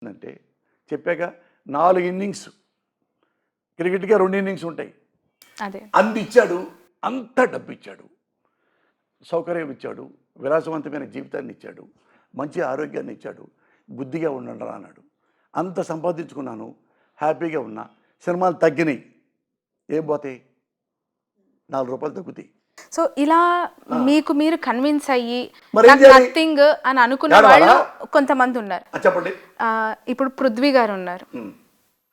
అంటే చెప్పాక 4 innings క్రికెట్గా 2 innings ఉంటాయి. అదే అందిచ్చాడు, అంత డబ్బు ఇచ్చాడు, సౌకర్యం ఇచ్చాడు, విలాసవంతమైన జీవితాన్ని ఇచ్చాడు, మంచి ఆరోగ్యాన్ని ఇచ్చాడు, బుద్ధిగా ఉండండి అన్నాడు. అంత సంపాదించుకున్నాను, హ్యాపీగా ఉన్నా. సినిమాలు తగ్గినాయి, ఏం పోతాయి? 4 రూపాయలు తగ్గుతాయి. సో ఇలా మీకు మీరు కన్విన్స్ అయ్యి మరి నథింగ్ అని అనుకున్న వాళ్ళు కొంతమంది ఉన్నారు. చెప్పండి. ఇప్పుడు పృథ్వీ గారు ఉన్నారు,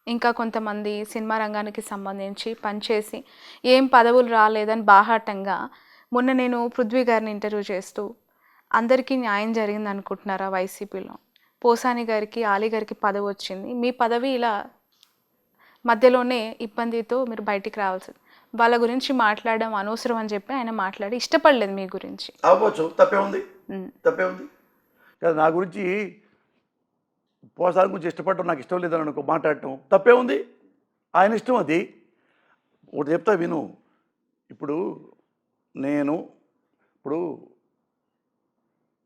ఇంకా కొంతమంది సినిమా రంగానికి సంబంధించి పనిచేసి ఏం పదవులు రాలేదని బాహాటంగా. మొన్న నేను పృథ్వీ గారిని ఇంటర్వ్యూ చేస్తూ అందరికీ న్యాయం జరిగింది అనుకుంటున్నారా వైసీపీలో, పోసాని గారికి ఆలీ గారికి పదవి వచ్చింది, మీ పదవి ఇలా మధ్యలోనే ఇబ్బందితో మీరు బయటికి రావాల్సింది, వాళ్ళ గురించి మాట్లాడడం అనవసరం అని చెప్పి ఆయన మాట్లాడి ఇష్టపడలేదు మీ గురించి. అవ్వచ్చు, తప్పే ఉంది, తప్పే ఉంది. నా గురించి పోసాని గురించి ఇష్టపడటం నాకు ఇష్టం లేదని అనుకో, మాట్లాడటం తప్పే ఉంది, ఆయన ఇష్టం అది. ఒకటి చెప్తా విను. ఇప్పుడు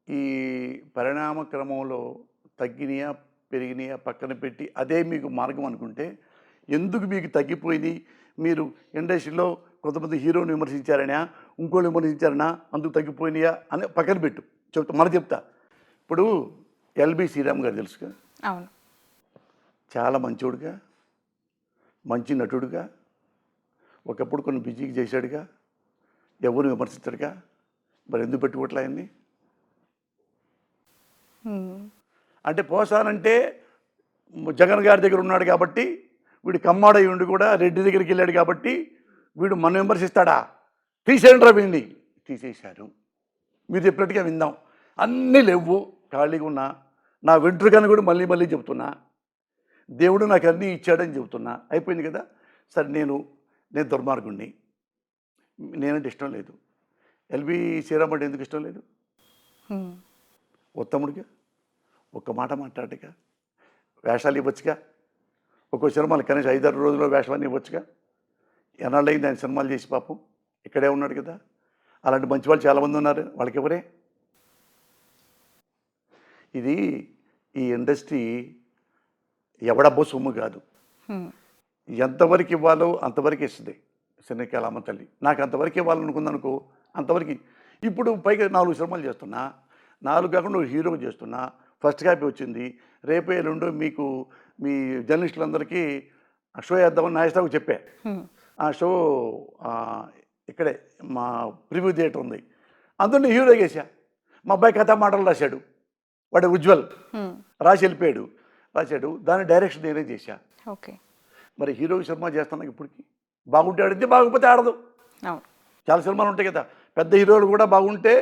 ఈ పరిణామ క్రమంలో తగ్గినాయా పెరిగినాయా పక్కన పెట్టి అదే మీకు మార్గం అనుకుంటే, ఎందుకు మీకు తగ్గిపోయింది, మీరు ఇండస్ట్రీలో కొంతమంది హీరోని విమర్శించారనా, ఇంకోళ్ళు విమర్శించారనా, అందుకు తగ్గిపోయినాయా అని పక్కన పెట్టు, చెప్తా. ఇప్పుడు ఎల్బి శ్రీరామ్ గారు తెలుసుగా, అవును, చాలా మంచోడుగా, మంచి నటుడుగా, ఒకప్పుడు కొన్ని బిజీకి చేశాడుగా, ఎవరు విమర్శించాడుగా, మరి ఎందుకు పెట్టుకోవట్లే ఆయన్ని? అంటే పోసానంటే జగన్ గారి దగ్గర ఉన్నాడు కాబట్టి, వీడు కమ్మాడై ఉండి కూడా రెడ్డి దగ్గరికి వెళ్ళాడు కాబట్టి వీడు మనం విమర్శిస్తాడా? తీసేయండిరా వీడిని. తీసేశారు. మీరు చెప్పినట్టుగా విందాం. అన్నీ లేవు, ఖాళీగా ఉన్నా. నా వెంట్రుకని కూడా మళ్ళీ మళ్ళీ చెబుతున్నా, దేవుడు నాకు అన్నీ ఇచ్చాడని చెబుతున్నా. అయిపోయింది కదా. సరే, నేను దుర్మార్గుణ్ణి, నేనంటే ఇష్టం లేదు. ఎల్బి శ్రీరామ్ అంటే ఎందుకు ఇష్టం లేదు? ఉత్తముడిగా, ఒక్క మాట మాట్లాడగా, వేషాలు ఇవ్వచ్చుగా, ఒక్కో సినిమాలు కనీసం 5-6 రోజుల్లో వేషాన్ని ఇవ్వచ్చుగా. ఎన్నాళ్ళైంది ఆయన సినిమాలు చేసి, పాపం ఇక్కడే ఉన్నాడు కదా. అలాంటి మంచి వాళ్ళు చాలామంది ఉన్నారు, వాళ్ళకి ఎవరే? ఈ ఇండస్ట్రీ ఎవడబ్బో సొమ్ము కాదు. ఎంతవరకు ఇవ్వాలో అంతవరకు ఇస్తుంది సినికాల అమ్మ తల్లి. నాకు అంతవరకు ఇవ్వాలనుకుందనుకో, అంతవరకు. ఇప్పుడు పైగా 4 సినిమాలు చేస్తున్నా, 4 కాకుండా హీరోగా చేస్తున్నా, ఫస్ట్ కాపీ వచ్చింది. రేపే ఎల్లుండో మీకు మీ జర్నలిస్టులందరికీ షో వేద్దామని నాగేశ్వరరావు చెప్పా. ఆ షో ఇక్కడే మా ప్రివ్యూ థియేటర్ ఉంది, అందులో హీరో చేశా. మా అబ్బాయి కథా మాటలు రాశాడు, వాడు ఉజ్వల్, రాసి వెళ్ళిపోయాడు, రాశాడు. దాని డైరెక్షన్ నేనే చేశా. ఓకే. మరి హీరో సినిమా చేస్తున్నా, ఇప్పటికి బాగుంటే ఆడితే, బాగోకపోతే ఆడదు. చాలా సినిమాలు ఉంటాయి కదా, పెద్ద హీరోలు కూడా బాగుంటే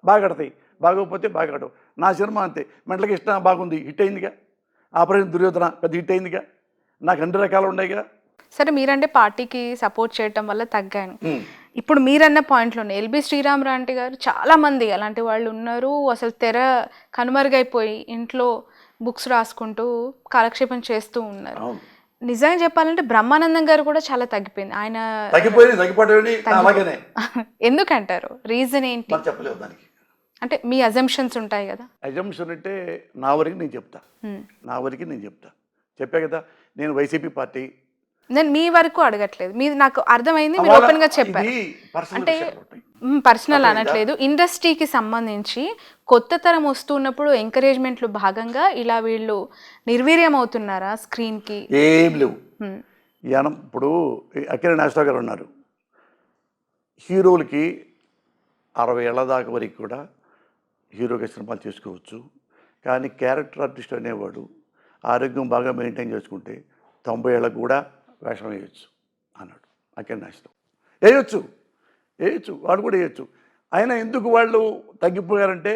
బాగా ఆడతాయి, బాగోకపోతే బాగా ఆడవు. నా సినిమా అంతే. మెంటలకి ఇష్టం బాగుంది, హిట్ అయిందిగా. ఆపరేషన్ దుర్యోధన పెద్ద హిట్ అయిందిగా. నాకు అన్ని రకాలు ఉన్నాయిగా. సరే, మీరంటే పార్టీకి సపోర్ట్ చేయటం వల్ల తగ్గాను. ఇప్పుడు మీరన్న పాయింట్లోనే ఎల్బి శ్రీరామరాంటి గారు చాలామంది అలాంటి వాళ్ళు ఉన్నారు. అసలు తెర కనుమరుగైపోయి ఇంట్లో బుక్స్ రాసుకుంటూ కాలక్షేపం చేస్తూ ఉన్నారు. నిజంగా చెప్పాలంటే బ్రహ్మానందం గారు కూడా చాలా తగ్గిపోయింది. ఆయన ఎందుకంటారు? రీజన్ ఏంటి? చెప్పలేదు దానికి. అంటే మీ అజంప్షన్స్ ఉంటాయి కదా. అజంప్షన్ అంటే నా వరకు నేను చెప్తా. చెప్పా కదా, నేను వైసీపీ పార్టీ. నేను మీ వరకు అడగట్లేదు, మీరు నాకు అర్థమైంది, మీరు ఓపెన్ గా చెప్పారు. అంటే పర్సనల్ అనట్లేదు, ఇండస్ట్రీకి సంబంధించి కొత్త తరం వస్తున్నప్పుడు ఎంకరేజ్మెంట్లు భాగంగా ఇలా వీళ్ళు నిర్వీర్యం అవుతున్నారా స్క్రీన్ కి? ఏం లేవు. ఇప్పుడు అక్కినేని నాగేశ్వరరావు గారు ఉన్నారు, హీరోలకి 60 ఏళ్ల దాకా వరకు కూడా హీరోగా సినిమాలు చేసుకోవచ్చు. కానీ క్యారెక్టర్ ఆర్టిస్ట్ అనేవాడు ఆరోగ్యం బాగా మెయింటైన్ చేసుకుంటే 90 ఏళ్ళకు కూడా వేషం వేయచ్చు అన్నాడు అక్కినేని నాగేశ్వరరావు. వేయచ్చు, వాడు కూడా వేయచ్చు. అయినా ఎందుకు వాళ్ళు తగ్గిపోయారంటే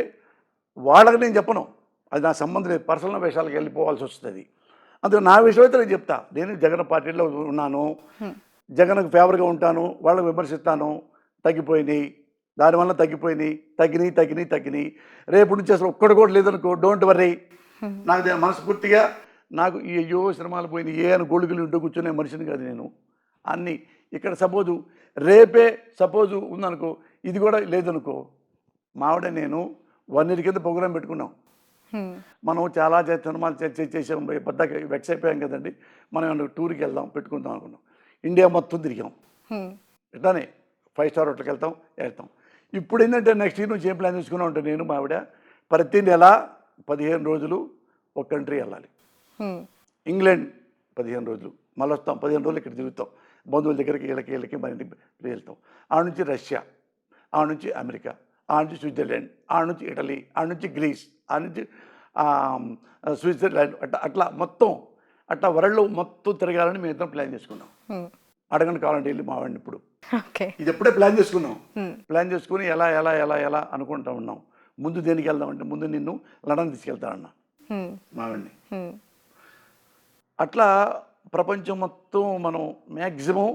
వాళ్ళకి నేను చెప్పను, అది నా సంబంధం లేదు. పర్సనల్ వేషాలకు వెళ్ళిపోవాల్సి వస్తుంది. అందుకు నా విషయం అయితే నేను చెప్తా. నేను జగన్ పార్టీలో ఉన్నాను, జగన్కు ఫేవర్గా ఉంటాను, వాళ్ళని విమర్శిస్తాను. తగ్గిపోయినాయి, దానివల్ల తగ్గినాయి. రేపు నుంచి అసలు ఒక్కడు కూడా లేదనుకో, డోంట్ వర్రీ. నాకు మనస్ఫూర్తిగా నాకు ఈ అయ్యో సినిమాలు పోయినాయి అని గొడుగులు ఇంటూ కూర్చునే మనిషిని కాదు నేను. అన్నీ ఇక్కడ సపోజు ఉందనుకో, ఇది కూడా లేదనుకో, మావిడ నేను 1 ఇయర్ కింద ప్రోగ్రాం పెట్టుకున్నాం. మనం చాలా సినిమాలు చేసాం, పెద్దగా వెక్స్ అయిపోయాం కదండి. మనం ఏమన్నా టూర్కి వెళ్దాం పెట్టుకుందాం అనుకున్నాం. ఇండియా మొత్తం తిరిగాం. ఇట్లానే 5 స్టార్ హోటల్కి వెళ్తాం. ఇప్పుడు ఏంటంటే నెక్స్ట్ ఇయర్ నుంచి ఏం ప్లాన్ చేసుకున్నాం అంటే నేను మా ఆవిడ ప్రతి నెల 15 రోజులు ఒక కంట్రీ వెళ్ళాలి. ఇంగ్లాండ్ 15 రోజులు, మళ్ళీ వస్తాం 15 రోజులు ఇక్కడ తిరుగుతాం, బంధువుల దగ్గరికి వీళ్ళకి మన ఇంటికి వెళ్తాం. ఆడ నుంచి రష్యా, ఆడ నుంచి అమెరికా, ఆడ నుంచి స్విట్జర్లాండ్, ఆడ నుంచి ఇటలీ, ఆడ నుంచి గ్రీస్, ఆడ నుంచి స్విట్జర్లాండ్, అట్లా మొత్తం అట్లా వరల్డ్ మొత్తం తిరగాలని మేము ఇద్దరం ప్లాన్ చేసుకున్నాం. అడగండి కావాలంటే వెళ్ళి మా వాడిని ఇప్పుడు ఇది ఎప్పుడే ప్లాన్ చేసుకున్నాం. ప్లాన్ చేసుకుని ఎలా ఎలా ఎలా ఎలా అనుకుంటా ఉన్నాం. ముందు దేనికి వెళ్దామంటే ముందు నిన్ను లండన్ తీసుకెళ్తానన్నా మా వాడిని. అట్లా ప్రపంచం మొత్తం మనం మ్యాక్సిమం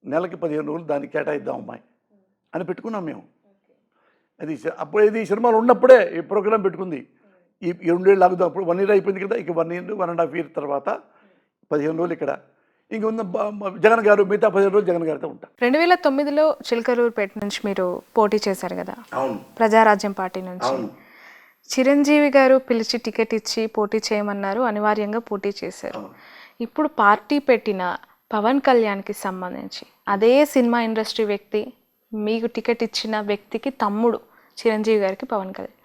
నెలకి 15 రోజులు దానికి కేటాయిద్దాం అమ్మాయి అని పెట్టుకున్నాం మేము. అది అప్పుడు ఇది సినిమాలు ఉన్నప్పుడే ఈ ప్రోగ్రాం పెట్టుకుంది. ఈ 2 ఏళ్ళు ఆగుదాం. అప్పుడు 1 ఇయర్ అయిపోయింది కదా, ఇక 1 ఇయర్ 1.5 ఇయర్ తర్వాత 15 రోజులు ఇక్కడ. ఇంక ఉన్న జగన్ గారు మిగతా 15 రోజులు జగన్ గారితో ఉంటారు. 2009లో చిలకలూరుపేట నుంచి మీరు పోటీ చేశారు కదా, అవును, ప్రజారాజ్యం పార్టీ నుంచి. అవును. చిరంజీవి గారు పిలిచి టికెట్ ఇచ్చి పోటీ చేయమన్నారు, అనివార్యంగా పోటీ చేశారు. ఇప్పుడు పార్టీ పెట్టిన పవన్ కళ్యాణ్కి సంబంధించి అదే సినిమా ఇండస్ట్రీ వ్యక్తి, మీకు టికెట్ ఇచ్చిన వ్యక్తికి తమ్ముడు చిరంజీవి గారికి పవన్ కళ్యాణ్,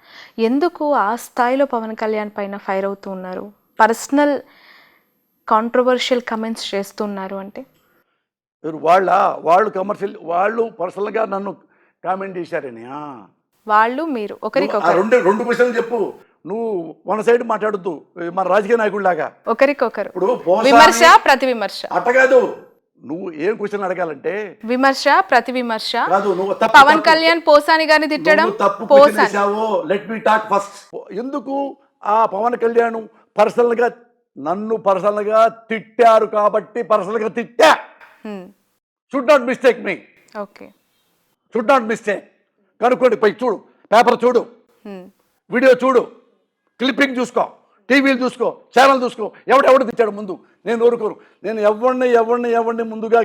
ఎందుకు ఆ స్థాయిలో పవన్ కళ్యాణ్ పైన ఫైర్ అవుతూ ఉన్నారు? పర్సనల్ కాంట్రవర్షియల్ కమెంట్స్ చేస్తున్నారు అంటే వాళ్ళు కమర్షియల్, వాళ్ళు పర్సనల్గా నన్ను కామెంట్ చేశారని. వాళ్ళు మీరు ఒకరికొకరు రెండు క్వశ్చన్లు చెప్పు. నువ్వు వన్ సైడ్ మాట్లాడుతూ మన రాజకీయ నాయకుడిలాగా ఒకరికొకరు ఇప్పుడు విమర్శ ప్రతి విమర్శ అట్ట కాదు. నువ్వు ఏం క్వశ్చన్ అడగాలంటే విమర్శ ప్రతి విమర్శ కాదు. నువ్వు పవన్ కళ్యాణ్ పోసాని గారిని తిట్టడం లెట్ మీ టాక్ ఫస్ట్. ఎందుకు ఆ పవన్ కళ్యాణ్ పర్సనల్గా నన్ను పర్సనల్గా తిట్టారు కాబట్టి పర్సనల్గా తిట్టా. Should not mistake me. Okay, should not mistake. కనుక్కోండి, పై చూడు, పేపర్ చూడు, వీడియో చూడు, క్లిప్పింగ్ చూసుకో, టీవీలు చూసుకో, ఛానల్ చూసుకో. ఎవడు తెచ్చాడు ముందు? నేను ఊరుకోను. నేను ఎవరిని ముందుగా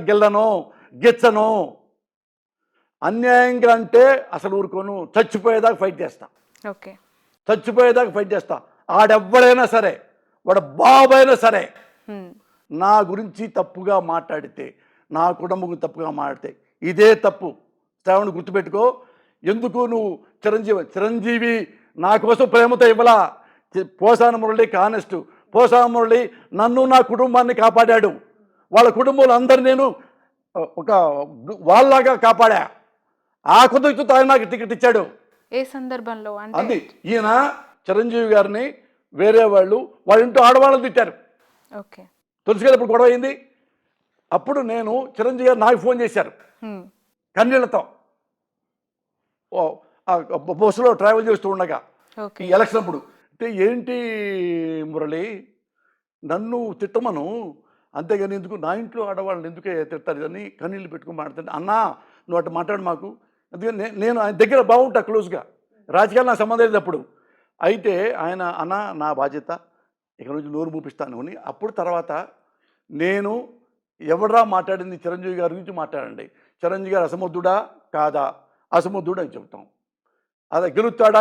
గెచ్చను. అన్యాయంగా అంటే అసలు ఊరుకోను. చచ్చిపోయేదాకా ఫైట్ చేస్తా. ఓకే, చచ్చిపోయేదాకా ఫైట్ చేస్తా. ఆడెవ్వడైనా సరే, వాడు బాబైనా సరే, నా గురించి తప్పుగా మాట్లాడితే, నా కుటుంబం తప్పుగా మాట్లాడితే ఇదే తప్పు. శ్రావణ్ గుర్తుపెట్టుకో. ఎందుకు నువ్వు చిరంజీవి నా కోసం ప్రేమతో ఇవ్వలా. పోసాన మురళి కానెస్ట్. పోసాన మురళి నన్ను నా కుటుంబాన్ని కాపాడాడు. వాళ్ళ కుటుంబంలో అందరు నేను ఒక వాళ్ళలాగా కాపాడా. ఆ కృతజ్ఞతతో ఆయన నాకు టికెట్ ఇచ్చాడు. ఏ సందర్భంలో అది ఈయన చిరంజీవి గారిని వేరే వాళ్ళ ఇంట్లో ఆడవాళ్ళని తిట్టారు. ఓకే, తులసి గారు ఇప్పుడు గొడవ అయింది. అప్పుడు నేను చిరంజీవి గారు నాకు ఫోన్ చేశారు కన్నీళ్లతో. బస్సులో ట్రావెల్ చేస్తూ ఉండగా ఈ ఎలక్షన్ అప్పుడు. అంటే ఏంటి మురళి, నన్ను తిట్టమను, అంతేగాని ఎందుకు నా ఇంట్లో ఆడవాళ్ళని ఎందుకే తిడతారు ఇదని కన్నీళ్ళు పెట్టుకుని మాట్లాడుతుంటే, అన్నా నువ్వు అటు మాట్లాడు మాకు. అందుకని నేను ఆయన దగ్గర బాగుంటా క్లోజ్గా. రాజకీయాలు నా సంబంధం లేదు అప్పుడు. అయితే ఆయన అన్న నా బాధ్యత, ఇక నుంచి నోరు మూపిస్తాను అని. అప్పుడు తర్వాత నేను ఎవడరా మాట్లాడింది చిరంజీవి గారి గురించి మాట్లాడండి. చిరంజీవి గారు అసమర్థుడా కాదా? అసమర్థుడు అని చెప్తాం. అదే గెలుస్తాడా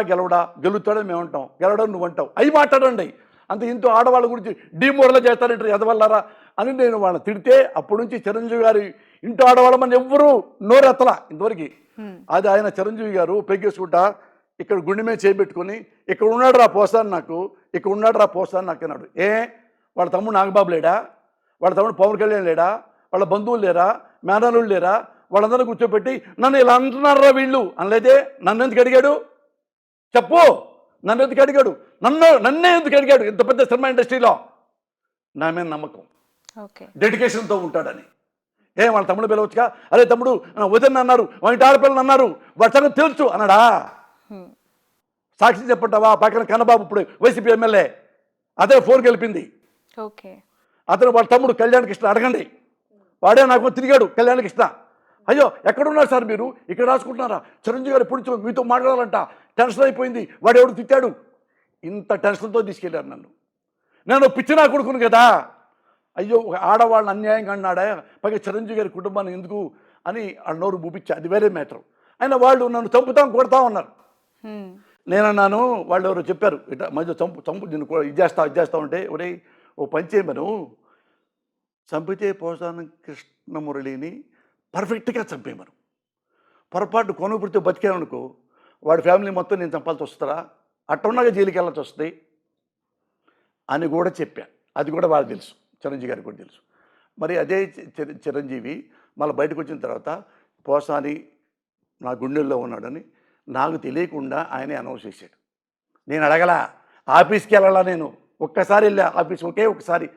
గెలుస్తాడని మేము అంటాం, గెలవడం నువ్వు అంటావు. అవి మాట్లాడండి. అంత ఇంతో ఆడవాళ్ళ గురించి డీమోరల్ చేస్తారంటారు ఎదవల్లారా అని నేను వాళ్ళని తిడితే, అప్పటి నుంచి చిరంజీవి గారి ఇంట్లో ఆడవాళ్ళమని ఎవ్వరూ నోరెత్తలా ఇంతవరకు. అది ఆయన చిరంజీవి గారు పెగ్గేసుకుంటా ఇక్కడ గుండె మీద చేయబెట్టుకొని, ఇక్కడ ఉన్నాడు రా పోస్తాను నాకు, ఇక్కడ ఉన్నాడు రా పోస్తాను నాకు అన్నాడు. వాళ్ళ తమ్ముడు నాగబాబు లేడా? వాళ్ళ తమ్ముడు పవన్ కళ్యాణ్ లేడా? వాళ్ళ బంధువులు లేరా? మేనల్లుళ్ళు లేరా? వాళ్ళందరూ కూర్చోబెట్టి నన్ను ఇలా అంటున్నారా వీళ్ళు అనలేదే. నన్ను ఎందుకు అడిగాడు చెప్పు? నన్ను ఎందుకు అడిగాడు? నన్నే ఎందుకు అడిగాడు? ఇంత పెద్ద సినిమా ఇండస్ట్రీలో నా మీద నమ్మకం, డెడికేషన్తో ఉంటాడని. వాళ్ళ తమ్ముడు పిలవచ్చుగా, అరే తమ్ముడు వదిన అన్నారు, వాటి ఆడపిల్లలు అన్నారు, వాటి తెలుసు అన్నాడా? సాక్షి చెప్పంటావా? పక్కన కన్నబాబు ఇప్పుడు వైసీపీ ఎమ్మెల్యే, అదే ఫోన్ గెలిపింది. అతను వాళ్ళ తమ్ముడు కళ్యాణ్ కృష్ణ అడగండి, వాడే నాకు తిరిగాడు కళ్యాణ్ కృష్ణ. అయ్యో ఎక్కడున్నారు సార్ మీరు? ఇక్కడ రాసుకుంటున్నారా? చిరంజీవి గారు ఎప్పుడు మీతో మాట్లాడాలంట, టెన్షన్ అయిపోయింది, వాడు ఎవడు తిట్టాడు. ఇంత టెన్షన్తో తీసుకెళ్ళారు నన్ను. నేను పిచ్చినా కొడుకును కదా. అయ్యో ఆడవాళ్ళని అన్యాయంగా అన్నాడా, పైగా చిరంజీవి గారి కుటుంబాన్ని ఎందుకు అని ఆ నోరు మూపించా, అది వేరే మ్యాటర్. అయినా వాళ్ళు నన్ను చంపుతాం కొడతాం అన్నారు. నేనన్నాను, వాళ్ళు ఎవరో చెప్పారు ఇట్లా మధ్య చంపు నేను ఇది చేస్తా ఉంటే, ఒరేయ్ ఓ పని చేయమను, చంపితే పోసాన కృష్ణమురళిని పర్ఫెక్ట్గా చంపేయమను. పొరపాటు కొనుగుడితో బతికామనుకో, వాడి ఫ్యామిలీ మొత్తం నేను చంపాల్సి వస్తారా, అట్టున్నాగా జైలుకి వెళ్ళాల్సి వస్తుంది అని కూడా చెప్పా. అది కూడా వాళ్ళకి తెలుసు, చిరంజీవి గారికి కూడా తెలుసు. మరి అదే చిరంజీవి మళ్ళీ బయటకు వచ్చిన తర్వాత పోసాని నా గుండెల్లో ఉన్నాడని నాకు తెలియకుండా ఆయనే అనౌన్స్ చేశాడు. నేను అడగలా, ఆఫీస్కి వెళ్ళాలా, నేను ఒక్కసారి వెళ్ళా ఆఫీస్, ఒకే ఒకసారి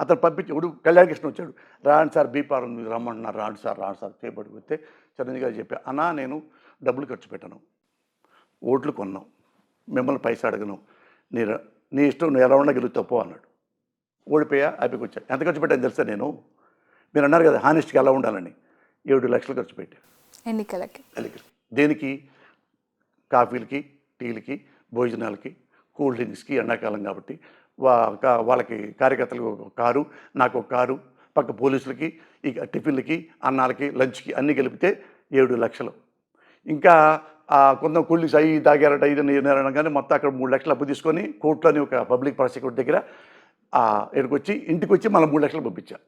అతను పంపించి ఇప్పుడు కళ్యాణకృష్ణ వచ్చాడు, రాండి సార్ బీపార్ ఉంది రమ్మంటున్నారు, రాండి సార్ చేపట్టుకొస్తే చిరంజీవి గారు చెప్పా, అన్నా నేను డబ్బులు ఖర్చు పెట్టను, ఓట్లు కొన్నాం, మిమ్మల్ని పైసా అడగను, నీ ఇష్టం నువ్వు ఎలా ఉండగలుగుతావు పో అన్నాడు. ఓడిపోయా, అయిపోయి వచ్చా. ఎంత ఖర్చు పెట్టాను తెలుసా నేను? మీరు అన్నారు కదా హానెస్ట్గా ఎలా ఉండాలని, 7 లక్షలు ఖర్చు పెట్టాను ఎన్నికలకి. దేనికి? కాఫీలకి, టీలకి, భోజనాలకి, కూల్ డ్రింక్స్కి, ఎండాకాలం కాబట్టి వాళ్ళకి కార్యకర్తలకు ఒక కారు, నాకు ఒక కారు, పక్క పోలీసులకి, ఇక టిఫిన్లకి, అన్నాలకి, లంచ్కి అన్నీ కలిపితే 7 లక్షలు. ఇంకా కొంత కూల్ డ్రింక్స్ అవి తాగారట ఇది అనగానే మొత్తం అక్కడ 3 లక్షలు అప్పు తీసుకొని కోర్టులోని ఒక పబ్లిక్ ప్రాసిక్యూటర్ దగ్గర ఇంటికి వచ్చి మళ్ళీ 3 లక్షలు పంపించా.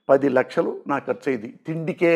10 లక్షలు నా ఖర్చు అయింది తిండికే.